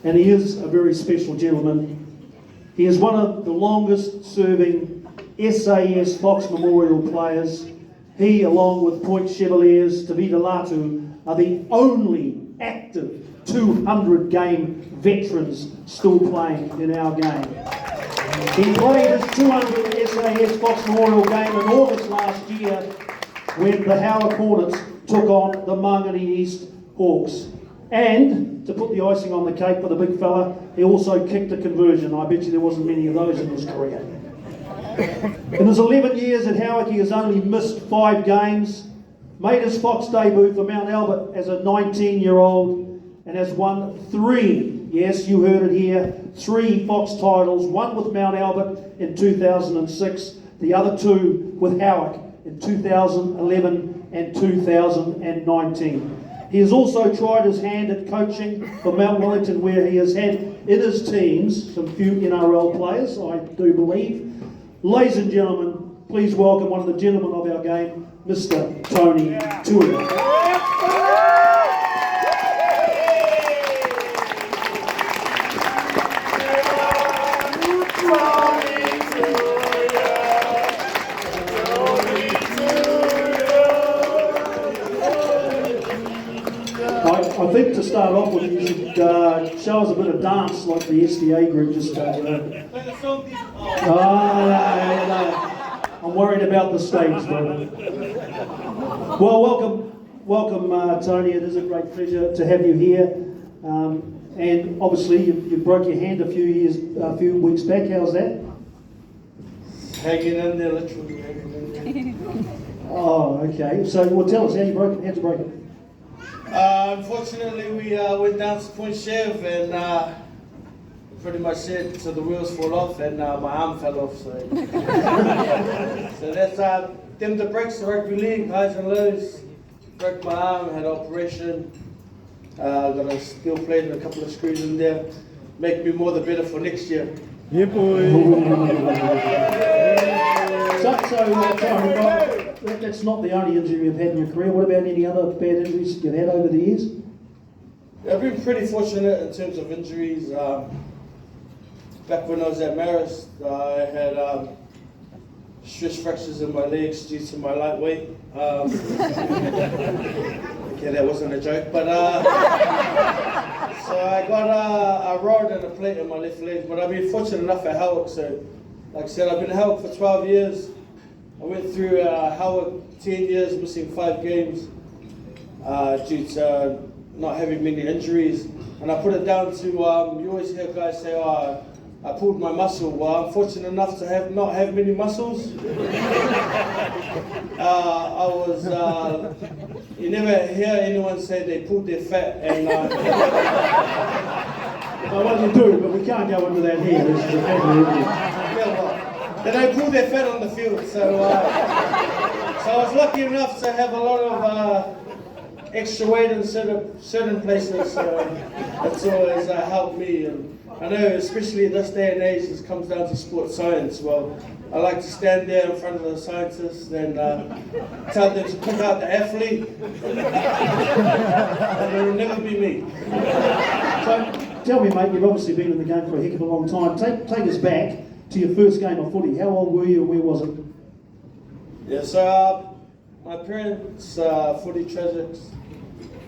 and he is a very special gentleman. He is one of the longest serving SAS Fox Memorial players. He, along with Point Chevaliers, Te Vita Latu, are the only active 200 game veterans still playing in our game. He played his 200 SAS Fox Memorial game in August last year when the Howick Hornets took on the Mangere East Hawks. And, to put the icing on the cake for the big fella, he also kicked a conversion. I bet you there wasn't many of those in his career. In his 11 years at Howick, he has only missed 5 games, made his Fox debut for Mount Albert as a 19-year-old, and has won 3, yes, you heard it here, 3 Fox titles, one with Mount Albert in 2006, the other 2 with Howick in 2011 and 2019. He has also tried his hand at coaching for Mount Wellington, where he has had in his teams some few NRL players, I do believe. Ladies and gentlemen, please welcome one of the gentlemen of our game, Mr. Tony Tuia. I think to start off with, you should show us a bit of dance like the SDA group just started. No. I'm worried about the stage, brother. Well, welcome, Tony. It is a great pleasure to have you here. And obviously, you broke your hand a few weeks back. How's that? Hanging in there, literally hanging in there. Oh, okay. So, well, tell us how you broke it. How'd you break it? Unfortunately, we went down to Point Chev and pretty much said so the wheels fall off and my arm fell off. So, so that's them the breaks, the rugby league, highs and lows. Broke my arm, had an operation. Got a steel plate and a couple of screws in there. Make me more the better for next year. Yeah, boy. That's not the only injury you've had in your career. What about any other bad injuries you've had over the years? I've been pretty fortunate in terms of injuries. Back when I was at Marist, I had stress fractures in my legs due to my lightweight. Okay, that wasn't a joke, but so I got a rod and a plate in my left leg. But I've been fortunate enough at Howick, so like I said, I've been at Howick for 12 years. I went through Howick 10 years, missing 5 games due to not having many injuries. And I put it down to, you always hear guys say, oh, I pulled my muscle. Well, I'm fortunate enough to not have many muscles. I was, you never hear anyone say they pulled their fat and... Well, you do, but we can't go into that here. This is a family interview. They don't pull their fat on the field, so I was lucky enough to have a lot of extra weight in certain places, so that's always helped me. And I know, especially in this day and age, it comes down to sports science. Well, I like to stand there in front of the scientists and tell them to pick out the athlete, and it will never be me. So, tell me, mate, you've obviously been in the game for a heck of a long time. Take us back to your first game of footy. How old were you and where was it? Yeah, so my parents footy tragics.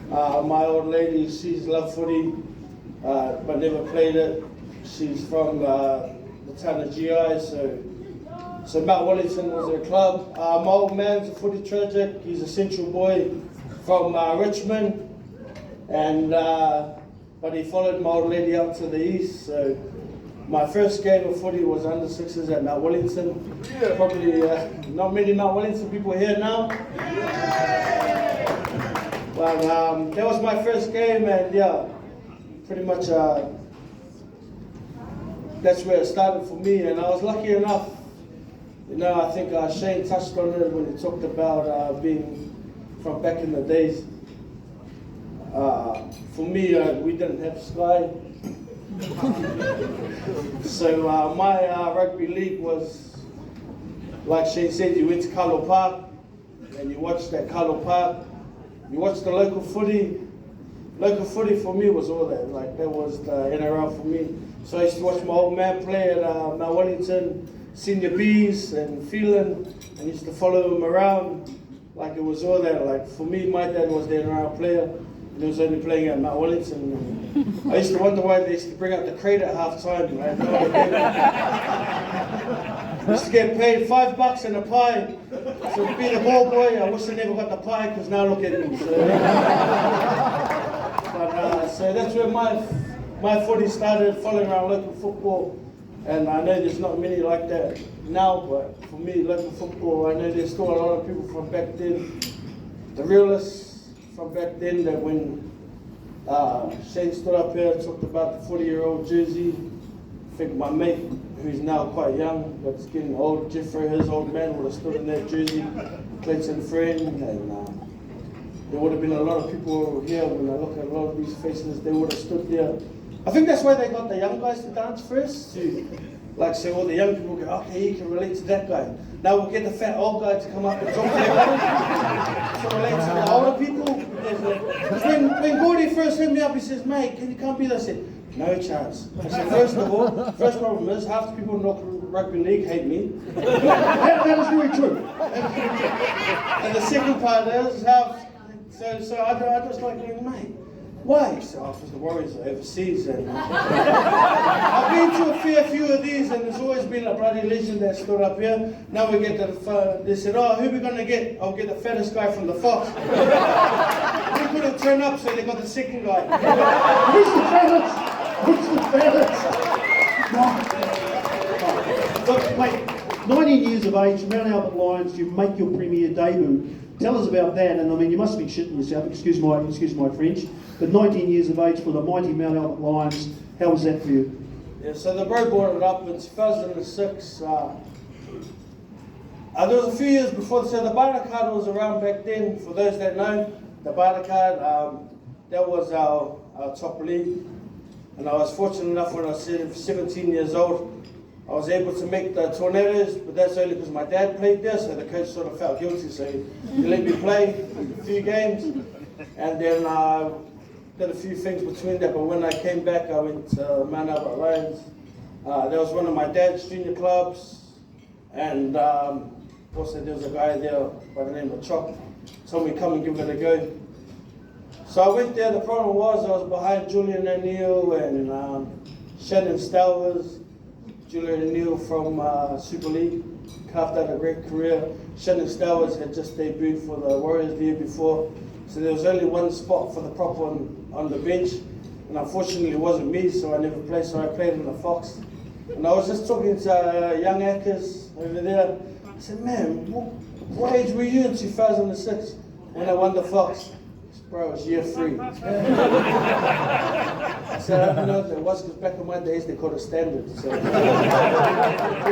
My old lady, she's loved footy, but never played it. She's from the town of GI, so Mount Wellington was her club. My old man's a footy tragic. He's a central boy from Richmond, and but he followed my old lady up to the east. So my first game of footy was under 6s at Mount Wellington. Probably not many Mount Wellington people here now. But that was my first game, and yeah, pretty much that's where it started for me. And I was lucky enough, you know, I think Shane touched on it when he talked about being from back in the days. For me, we didn't have Sky. So my rugby league was, like Shane said, you went to Carlo Park and you watched at Carlo Park. You watched the local footy, local footy for me was all that. Like that was the NRL for me. So I used to watch my old man play at Mount Wellington, Senior Bs and Phelan, and used to follow him around. Like it was all that. Like for me, my dad was the NRL player, and he was only playing at Mount Wellington. I used to wonder why they used to bring out the crate at half time. Right? I used to get paid $5 and a pie. So to be the ball boy, I wish I never got the pie because now look at me. So that's where my footy started, following around local football. And I know there's not many like that now, but for me, local football, I know there's still a lot of people from back then, the realists from back then, that when Shane stood up here and talked about the 40-year-old jersey, I think my mate, who's now quite young, but is getting old, Jeffrey, his old man, would have stood in that jersey, Clayton friend, and there would have been a lot of people here. When I look at a lot of these faces, they would have stood there. I think that's why they got the young guys to dance first, to like say all the young people go, okay, you can relate to that guy. Now we'll get the fat old guy to come up and talk to everyone. So relate to the older people. When Gordy first hit me up, he says, mate, can you come be there? I said, no chance. I said, first of all, first problem is half the people in Auckland Rugby League hate me. That is very true. And the second part is so I just like going, mate, why? So because the Warriors are overseas, and I've been to a fair few of these, and there's always been a bloody legend that stood up here. Now we get they said, oh, who are we going to get? I'll get the fattest guy from the Fox. We couldn't turn up, so they got the second guy. Who's the fattest? Who's the fattest? Look, mate, 19 years of age, Mount Albert Lions, you make your premier debut. Tell us about that, and I mean, you must be shitting yourself, excuse my French, but 19 years of age for the mighty Mount Albert Lions, how was that for you? Yeah, so the bro brought it up in 2006. There was a few years before, so the barter card was around back then. For those that know, the barter card, that was our top league. And I was fortunate enough when I was 17 years old, I was able to make the Tornadoes, but that's only because my dad played there, so the coach sort of felt guilty, so he let me play a few games, and then did a few things between that. But when I came back, I went to Mount Albert Lions. That was one of my dad's junior clubs, and also there was a guy there by the name of Chop, told me come and give it a go. So I went there. The problem was I was behind Julian O'Neill and Shannon Stowers. Julian O'Neill from Super League, carved out a great career. Shannon Stowers had just debuted for the Warriors the year before, so there was only one spot for the prop on the bench, and unfortunately it wasn't me, so I never played, so I played in the Fox. And I was just talking to young Ackers over there. I said, man, what age were you in 2006 when I won the Fox? Bro, it was year 3. I said, I don't know if it was, because back in my days they called it standard. So.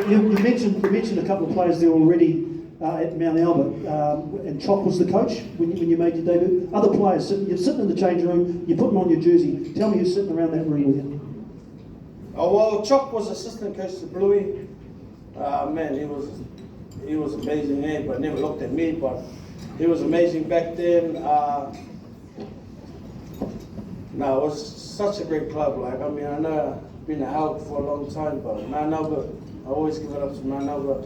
You mentioned a couple of players there already at Mount Albert, and Chop was the coach when you made your debut. Other players, you're sitting in the change room, you're putting on your jersey. Tell me who's sitting around that room with you. Oh, well, Chop was assistant coach to Bluey. Man, he was amazing, but never looked at me, but he was amazing back then. No, it was such a great club. Like, I mean, I know I've been a Howick for a long time, but Mount Albert, I always give it up to Mount Albert.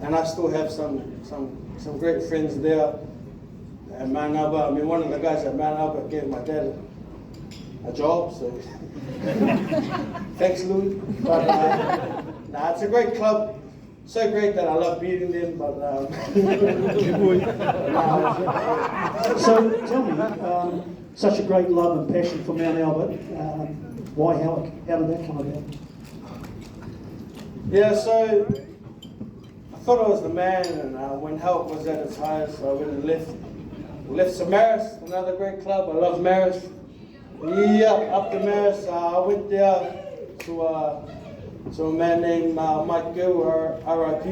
And I still have some great friends there at Mount Albert. I mean, one of the guys at Mount Albert gave my dad a job, so thanks, Louis. But nah, it's a great club. So great that I love beating them, but So tell me, such a great love and passion for Mount Albert. Why Howick? How did that come about? Yeah, so I thought I was the man, and when Howick was at its highest, I went and left to Maris, another great club. I love Maris. Yeah, up to Maris. I went there to a man named Mike Gill, RIP.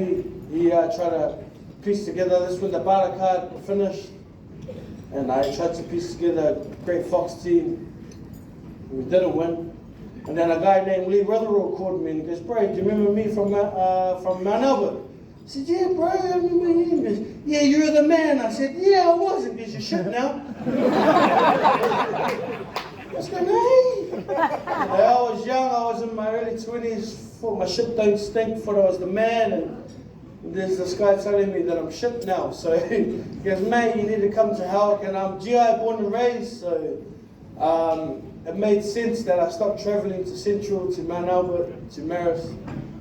He tried to piece together this with the barter card finished, and I tried to piece together a great Fox team. We didn't win. And then a guy named Lee Rotherall called me and he goes, bro, do you remember me from Mount Albert? I said, yeah, bro, I remember you. He goes, yeah, you were the man. I said, yeah, I was. He goes, you're shit now. I was going, hey. I was young, I was in my early 20s, thought my shit don't stink, thought I was the man, and there's this guy telling me that I'm shit now. So he goes, mate, you need to come to Howick, and I'm GI born and raised, so it made sense that I stopped travelling to Central, to Mount Albert, to Maris,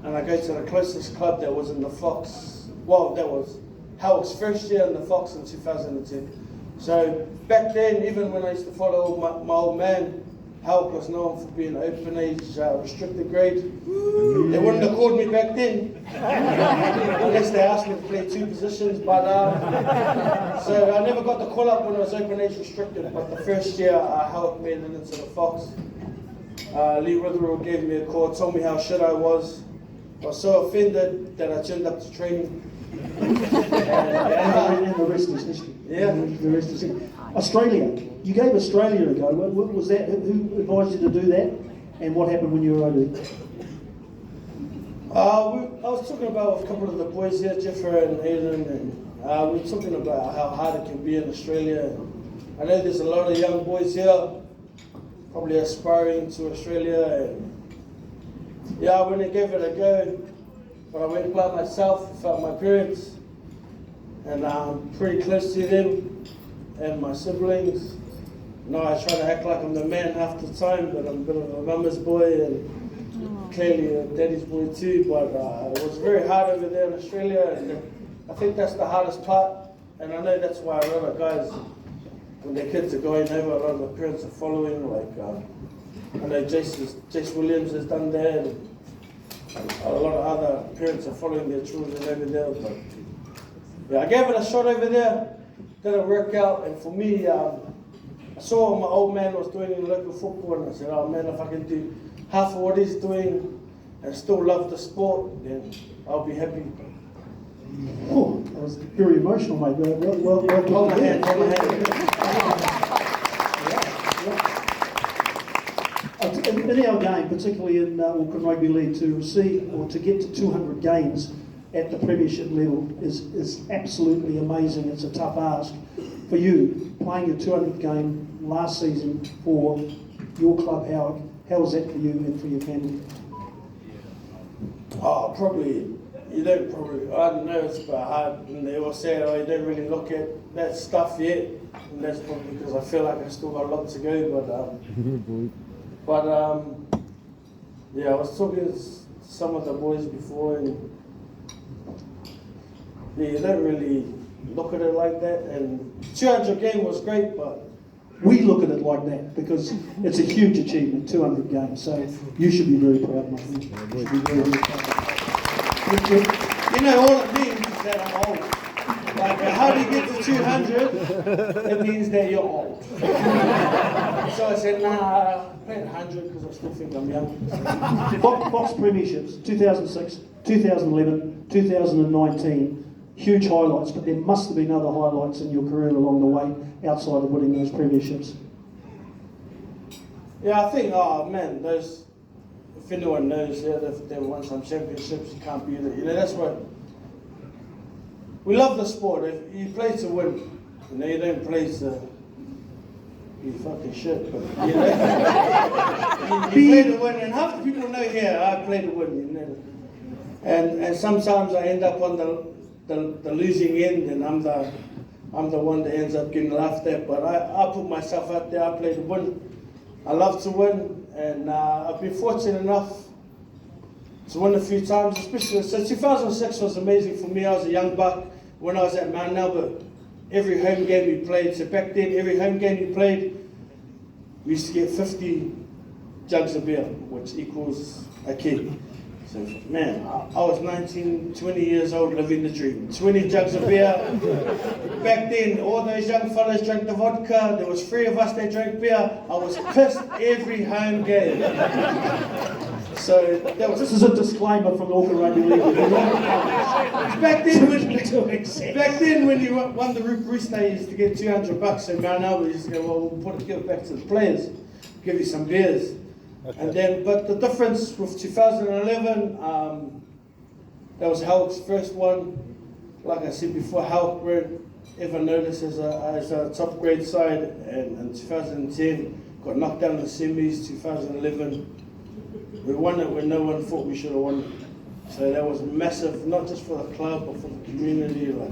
and I go to the closest club that was in the Fox. Well, that was Howick's first year in the Fox in 2010. So back then, even when I used to follow my old man, Howick was known for being open age, restricted grade. They wouldn't have called me back then, unless they asked me to play 2 positions. But so I never got the call up when I was open age restricted. But the first year, Howick made it into the Fox. Lee Rutherford gave me a call, told me how shit I was. I was so offended that I turned up to training. And the rest is history. Yeah. The rest is history. Australia. You gave Australia a go. What was that? Who advised you to do that? And what happened when you were over there? I was talking about with a couple of the boys here, Jeffrey and Aiden, and we were talking about how hard it can be in Australia. I know there's a lot of young boys here, probably aspiring to Australia. And yeah, I went and gave it a go, but I went by myself without my parents, and I'm pretty close to them and my siblings. No, I try to act like I'm the man half the time, but I'm a bit of a mama's boy and clearly a daddy's boy too. But it was very hard over there in Australia, and I think that's the hardest part. And I know that's why a lot of guys, when their kids are going over, a lot of the parents are following. Like I know Jace Williams has done that, and a lot of other parents are following their children over there. But yeah, I gave it a shot over there. Didn't work out, and for me, I saw what my old man was doing in local football, and I said, oh man, if I can do half of what he's doing and still love the sport, then I'll be happy. Oh, that was very emotional, mate. Well Hold my hand, hold my hand. In our game, particularly in Auckland Rugby League, to receive or to get to 200 games at the premiership level is absolutely amazing. It's a tough ask. For you, playing your 200th game last season for your club, Howick, how was that for you and for your family? Oh, probably, I don't know, it's quite hard, and they all say, oh, you don't really look at that stuff yet, and that's probably because I feel like I still got a lot to go, but yeah, I was talking to some of the boys before, and yeah, you don't really look at it like that, and 200 game was great, but we look at it like that because it's a huge achievement, 200 games, so you should be very proud, mate. You should be very, very proud. You know, all it means is that I'm old. Like, how do you get to 200? It means that you're old. So I said, nah, I played 100 because I still think I'm young. Fox Premierships, 2006, 2011, 2019. Huge highlights, but there must have been other highlights in your career along the way outside of winning those premierships. Yeah, I think, oh man, those, if anyone knows, yeah, they've won some championships, you can't beat it. You know, that's what, we love the sport. If you play to win, you know, you don't play to be fucking shit, but you know, you play to win, and half the people know here, I play to win, you know. And sometimes I end up on the losing end, and I'm the one that ends up getting laughed at. But I put myself out there. I play to win. I love to win, and I've been fortunate enough to win a few times. Especially so 2006 was amazing for me. I was a young buck when I was at Mount Albert. Every home game we played. So back then, every home game we played, we used to get 50 jugs of beer, which equals a keg. So, man, I was 19, 20 years old living the dream. 20 jugs of beer. Back then, all those young fellas drank the vodka. There was 3 of us that drank beer. I was pissed every home game. So that was. This is a disclaimer from the Auckland Rugby League. Back then, when you won the Rooster, you used to get $200. So Mount Albert used to go, well, we'll give it back to the players, give you some beers. Okay. And then, but the difference with 2011, That was Howick's first one. Like I said before, Howick weren't ever noticed as a top grade side, and in 2010 got knocked down in the semis. 2011 we won it when no one thought we should have won it. So that was massive, not just for the club but for the community. Like,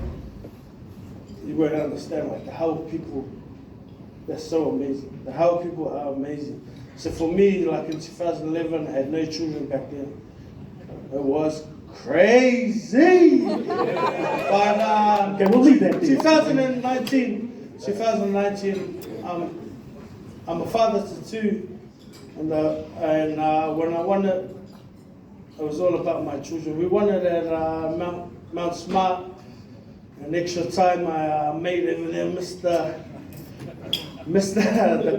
you won't understand, like the Howick people, they're so amazing. The Howick people are amazing. So for me, like in 2011, I had no children back then. It was crazy. But Okay, we'll leave that there. 2019, I'm a father to two, and when I won it, it was all about my children. We won it at Mount Smart. An extra time, I made over there, missed the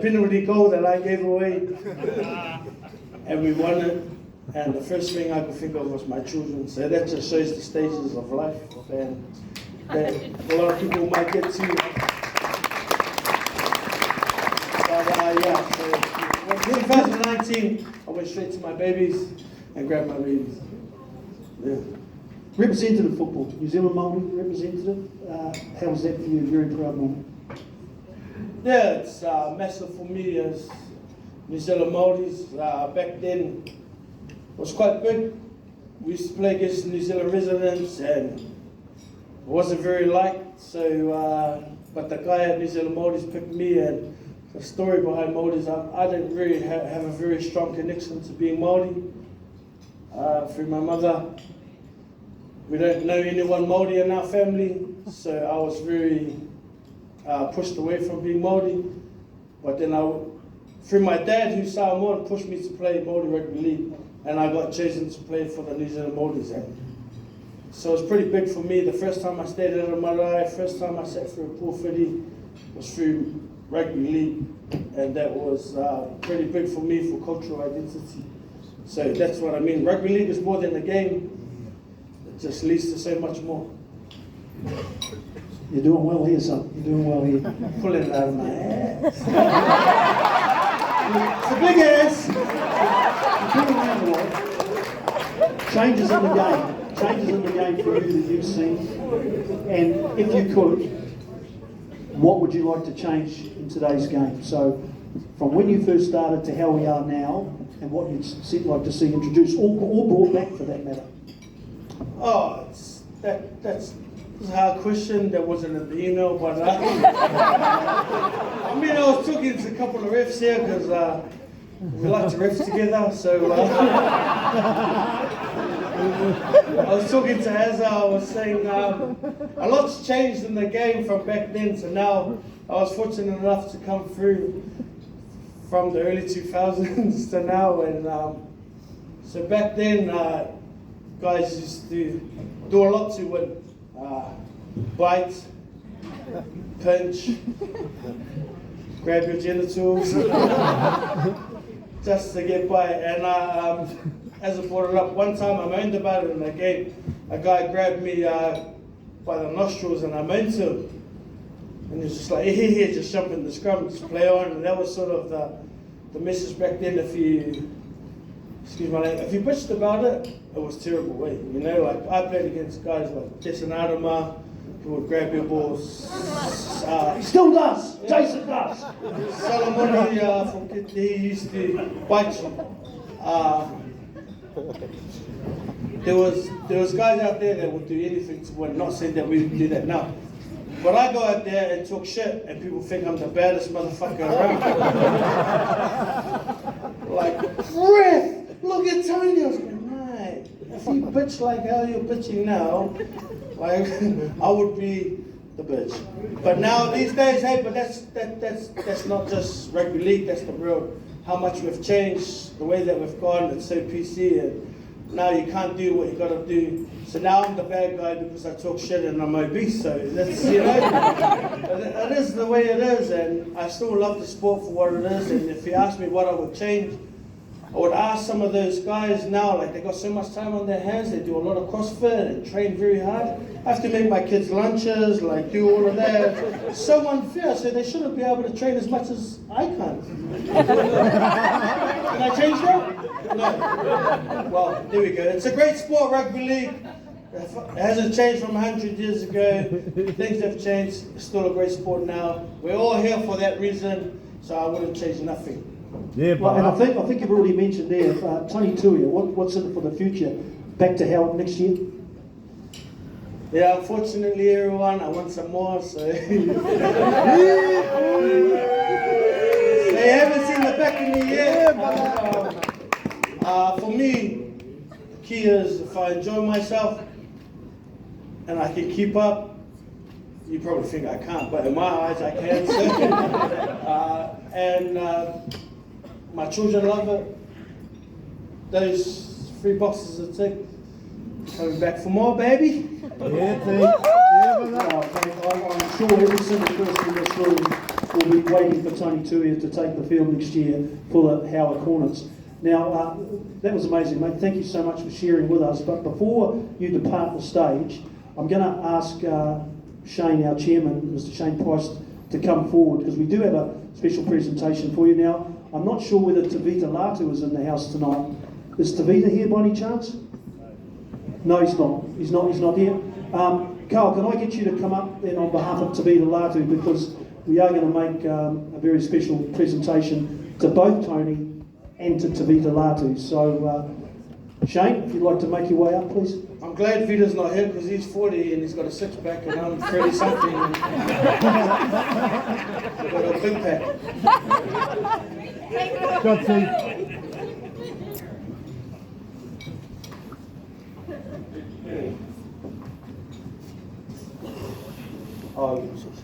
penalty goal that I gave away, and we won it. And the first thing I could think of was my children. So that just shows the stages of life, and that a lot of people might get to. But yeah, so in 2019, I went straight to my babies and grabbed my babies. Yeah. Representative football, New Zealand Māori representative. How was that for you? Very proud moment. Yeah, it's massive for me as New Zealand Māoris. Back then, it was quite big. We used to play against New Zealand residents, and it wasn't very liked. So, but the guy at New Zealand Māoris picked me, and the story behind Māoris, I didn't really have a very strong connection to being Māori. Through my mother, we don't know anyone Māori in our family, so I was very pushed away from being Māori. But then through my dad, who's Samoan, pushed me to play Māori Rugby League, and I got chosen to play for the New Zealand Māoris. So it was pretty big for me. The first time I stayed out of my life, first time I sat through a pool footy was through Rugby League, and that was pretty big for me for cultural identity. So that's what I mean. Rugby League is more than a game. It just leads to so much more. You're doing well here, son. You're doing well here. Pulling it out of my ass. It's a big ass. You're doing around a lot. Changes in the game. Changes in the game for you that you've seen. And if you could, what would you like to change in today's game? So, from when you first started to how we are now, and what you'd like to see introduced or brought back for that matter? Oh, that's a hard question. That wasn't in the email, but I mean, I was talking to a couple of refs here because we like to ref together. So I was talking to Hazza. I was saying a lot's changed in the game from back then to now. I was fortunate enough to come through from the early 2000s to now, and so back then guys used to do a lot to win. Bite, pinch, grab your genitals, just to get by. And as I brought it up, one time I moaned about it in a game. A guy grabbed me by the nostrils, and I moaned to him. And he was just like, here, just jump in the scrum, just play on. And that was sort of the message back then. If you, excuse my name, if you bitched about it, it was terrible. You know, like I played against guys like Jason Adama, who would grab your balls. Still does. Yeah. Jason does. Solomon from Kit, he used to bite you. There was guys out there that would do anything to win. Not saying that we would do that now. But I go out there and talk shit, and people think I'm the baddest motherfucker around. Like, ref, look at Tony. I was going, mate, if you bitch like how you're bitching now, like I would be the bitch. But now these days, hey, but that's not just rugby league. That's the real how much we've changed, the way that we've gone. It's so PC, and now you can't do what you got to do. So now I'm the bad guy because I talk shit and I'm obese. So that's, you know, it is the way it is, and I still love the sport for what it is. And if you ask me what I would change, I would ask some of those guys now, like they got so much time on their hands, they do a lot of CrossFit and train very hard. I have to make my kids lunches, like do all of that. It's so unfair, so they shouldn't be able to train as much as I can. Can I change that? No. Well, there we go. It's a great sport, rugby league. It hasn't changed from 100 years ago. Things have changed. It's still a great sport now. We're all here for that reason, so I wouldn't change nothing. Yeah, Well, and I think you've already mentioned there, Tony Tuia, what's in it for the future? Back to Howick next year? Yeah, unfortunately, everyone, I want some more, so... They haven't seen the back of me yet. For me, the key is if I enjoy myself and I can keep up. You probably think I can't, but in my eyes I can. So. My children love it. Those 3 boxes are ticked. Coming back for more, baby. Yeah, I'm sure every single person in this room will be waiting for Tony Tuia to take the field next year for the Howick Hornets. Now, that was amazing, mate. Thank you so much for sharing with us. But before you depart the stage, I'm going to ask Shane, our chairman, Mr. Shane Price, to come forward because we do have a special presentation for you. Now, I'm not sure whether Tuu-uu-iaaaa is in the house tonight. Is Tuu-uu here by any chance? No, he's not. He's not here. Carl, can I get you to come up then on behalf of Tuu-uu-iaaaa because we are going to make a very special presentation to both Tony and to Tuu-uu-iaaaa. So, Shane, if you'd like to make your way up, please. I'm glad Vita's not here because he's 40 and he's got a 6-pack and I'm 30-something. I've got a big pack.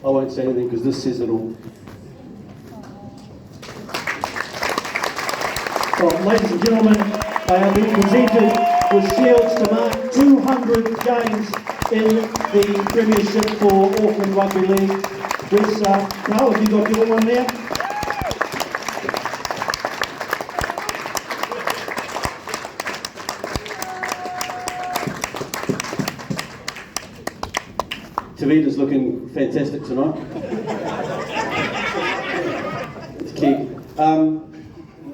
I won't say anything because this says it all. Well, ladies and gentlemen, they are being presented with shields to mark 200 games in the Premiership for Auckland Rugby League. Where's Carl, have you got your one there? Tavita's looking fantastic tonight. It's key.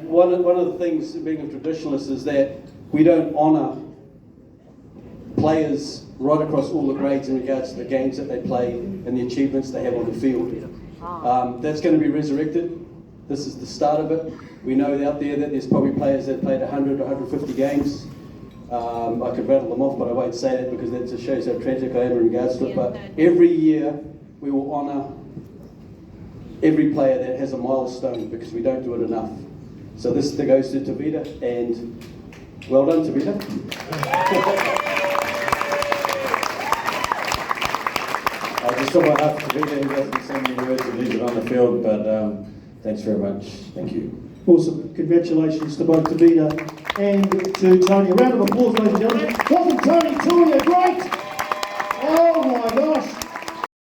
One of the things, being a traditionalist, is that we don't honour players right across all the grades in regards to the games that they play and the achievements they have on the field. That's going to be resurrected. This is the start of it. We know out there that there's probably players that played 100 or 150 games. I could rattle them off, but I won't say that because that just shows how tragic I am in regards to it. But every year we will honour every player that has a milestone because we don't do it enough. So this goes to Tavita, and well done, Tavita. Just on behalf of Tavita, who hasn't said many words of leave it on the field, but thanks very much. Thank you. Awesome. Congratulations to both Tavita and to Tony. A round of applause, ladies and gentlemen.